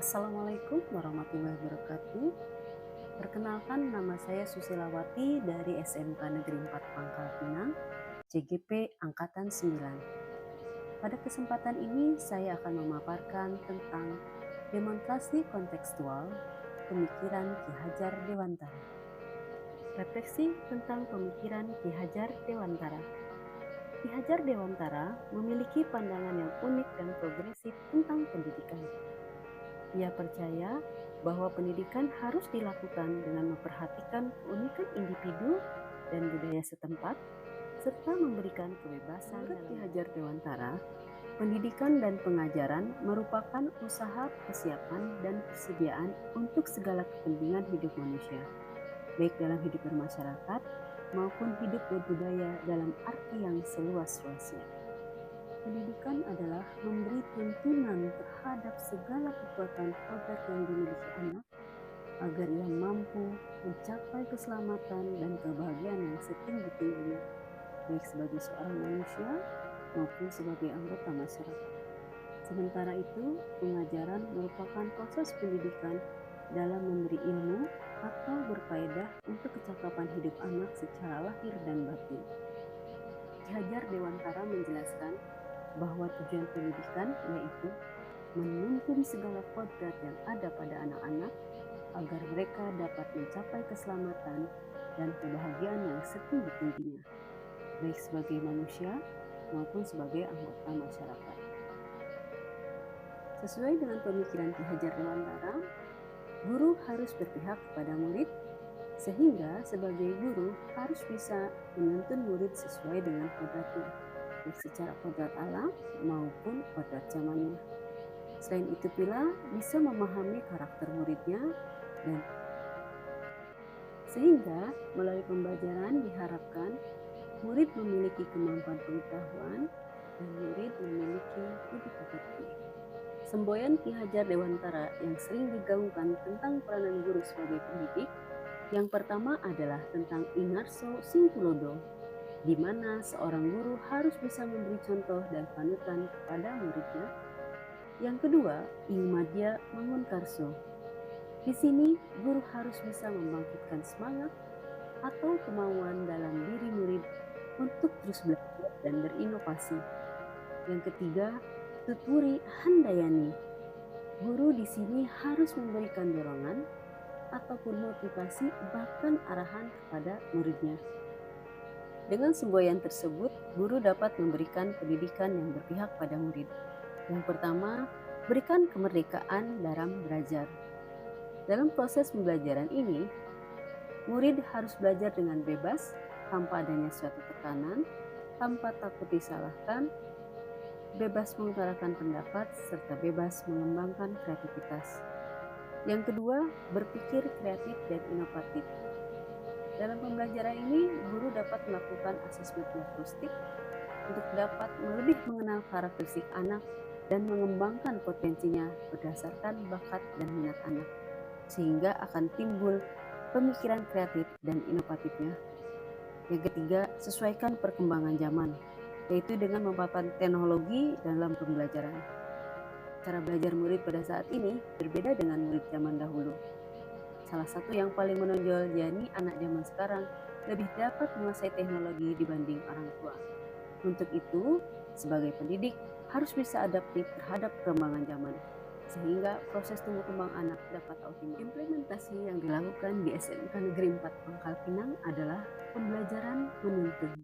Assalamualaikum warahmatullahi wabarakatuh. Perkenalkan, nama saya Susilawati dari SMK Negeri 4 Pangkal Pinang, CGP Angkatan 9. Pada kesempatan ini saya akan memaparkan tentang demonstrasi kontekstual pemikiran Ki Hajar Dewantara. Refleksi tentang pemikiran Ki Hajar Dewantara. Ki Hajar Dewantara memiliki pandangan yang unik dan progresif tentang pendidikan. Ia percaya bahwa pendidikan harus dilakukan dengan memperhatikan keunikan individu dan budaya setempat, serta memberikan kebebasan. Menurut Ki Hajar Dewantara, pendidikan dan pengajaran merupakan usaha persiapan dan persediaan untuk segala kepentingan hidup manusia, baik dalam hidup bermasyarakat maupun hidup berbudaya dalam arti yang seluas-luasnya. Pendidikan adalah memberi tuntunan terhadap segala kekuatan kodrat yang dimiliki anak agar ia mampu mencapai keselamatan dan kebahagiaan yang setinggi-tingginya, baik sebagai seorang manusia maupun sebagai anggota masyarakat. Sementara itu, pengajaran merupakan proses pendidikan dalam memberi ilmu atau berfaedah untuk kecakapan hidup anak secara lahir dan batin. Ki Hajar Dewantara menjelaskan bahwa tujuan pendidikan yaitu menuntun segala kodrat yang ada pada anak-anak agar mereka dapat mencapai keselamatan dan kebahagiaan yang setinggi-tingginya, baik sebagai manusia maupun sebagai anggota masyarakat. Sesuai dengan pemikiran Ki Hajar Dewantara, guru harus berpihak kepada murid, sehingga sebagai guru harus bisa menuntun murid sesuai dengan kodratnya, baik secara kodrat alam maupun kodrat zamannya. Selain itu pula bisa memahami karakter muridnya dan sehingga melalui pembelajaran diharapkan murid memiliki kemampuan pengetahuan dan murid memiliki budi pekerti. Semboyan Ki Hajar Dewantara yang sering digaungkan tentang peranan guru sebagai pendidik, yang pertama adalah tentang Ingarso Singtulodo, di mana seorang guru harus bisa memberi contoh dan panutan kepada muridnya. Yang kedua, Ingmadya Mangunkarso. Di sini, guru harus bisa membangkitkan semangat atau kemauan dalam diri murid untuk terus belajar dan berinovasi. Yang ketiga, Tutwuri Handayani. Guru di sini harus memberikan dorongan ataupun motivasi bahkan arahan kepada muridnya. Dengan semboyan tersebut, guru dapat memberikan pendidikan yang berpihak pada murid. Yang pertama, berikan kemerdekaan dalam belajar. Dalam proses pembelajaran ini, murid harus belajar dengan bebas, tanpa adanya suatu tekanan, tanpa takut disalahkan, bebas mengutarakan pendapat, serta bebas mengembangkan kreativitas. Yang kedua, berpikir kreatif dan inovatif. Dalam pembelajaran ini, guru dapat melakukan asesmen diagnostik untuk dapat lebih mengenal karakteristik anak dan mengembangkan potensinya berdasarkan bakat dan minat anak, sehingga akan timbul pemikiran kreatif dan inovatifnya. Yang ketiga, sesuaikan perkembangan zaman, yaitu dengan memanfaatkan teknologi dalam pembelajaran. Cara belajar murid pada saat ini berbeda dengan murid zaman dahulu. Salah satu yang paling menonjol yakni anak zaman sekarang lebih dapat menguasai teknologi dibanding orang tua. Untuk itu, sebagai pendidik harus bisa adaptif terhadap perkembangan zaman, sehingga proses tumbuh kembang anak dapat optimal. Implementasi yang dilakukan di SMK Negeri 4 Pangkal Pinang adalah pembelajaran menuntun.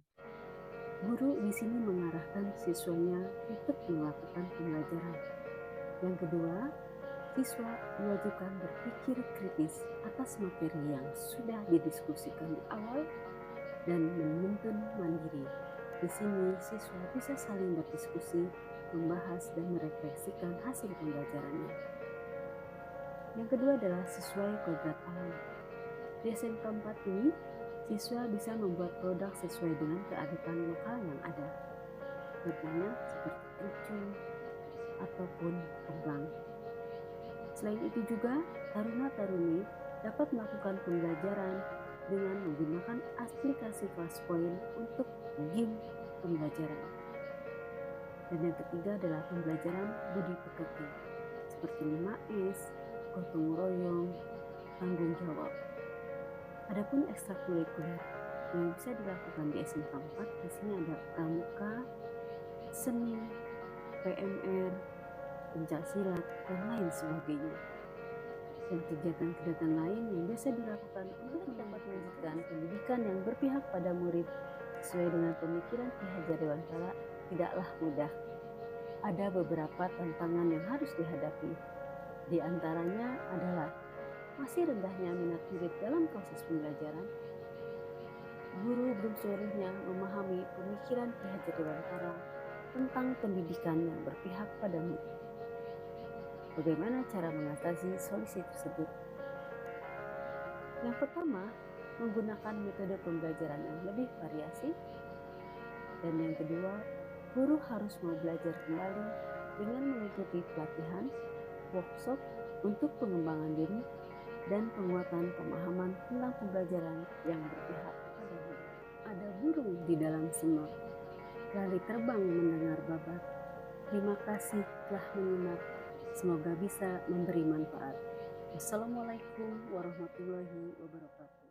Guru di sini mengarahkan siswanya untuk melakukan pembelajaran. Yang kedua, siswa diwajibkan berpikir kritis atas materi yang sudah didiskusikan di awal dan menuntun mandiri. Di sini siswa bisa saling berdiskusi, membahas dan merefleksikan hasil pembelajarannya. Yang kedua adalah sesuai kodrat alam. Di SMK 4 ini, siswa bisa membuat produk sesuai dengan kearifan lokal yang ada. Contohnya seperti kerucung ataupun kembang. Selain itu juga, taruna-taruni dapat melakukan pembelajaran dengan menggunakan aplikasi Classpoint untuk game pembelajaran. Dan yang ketiga adalah pembelajaran budi pekerti. seperti 5S, gotong royong, tanggung jawab. Adapun ekstrakurikuler yang bisa dilakukan di SMK 4, di sini ada pramuka, seni, PMR, pencaksilat, dan lain sebagainya. Dan kegiatan-kegiatan lain yang biasa dilakukan untuk dapat melanjutkan pendidikan yang berpihak pada murid sesuai dengan pemikiran Ki Hajar Dewantara tidaklah mudah. Ada beberapa tantangan yang harus dihadapi. Di antaranya adalah masih rendahnya minat murid dalam proses pembelajaran, guru belum seluruhnya memahami pemikiran Ki Hajar Dewantara tentang pendidikan yang berpihak pada murid. Bagaimana cara mengatasi solusi tersebut? Yang pertama, menggunakan metode pembelajaran yang lebih variasi. Dan yang kedua, guru harus mau belajar kembali dengan mengikuti pelatihan, workshop untuk pengembangan diri, dan penguatan pemahaman tentang pembelajaran yang berpihak pada murid. Ada burung di dalam semak, lali terbang mendengar babat. Terima kasih telah menyimak. Semoga bisa memberi manfaat. Wassalamualaikum warahmatullahi wabarakatuh.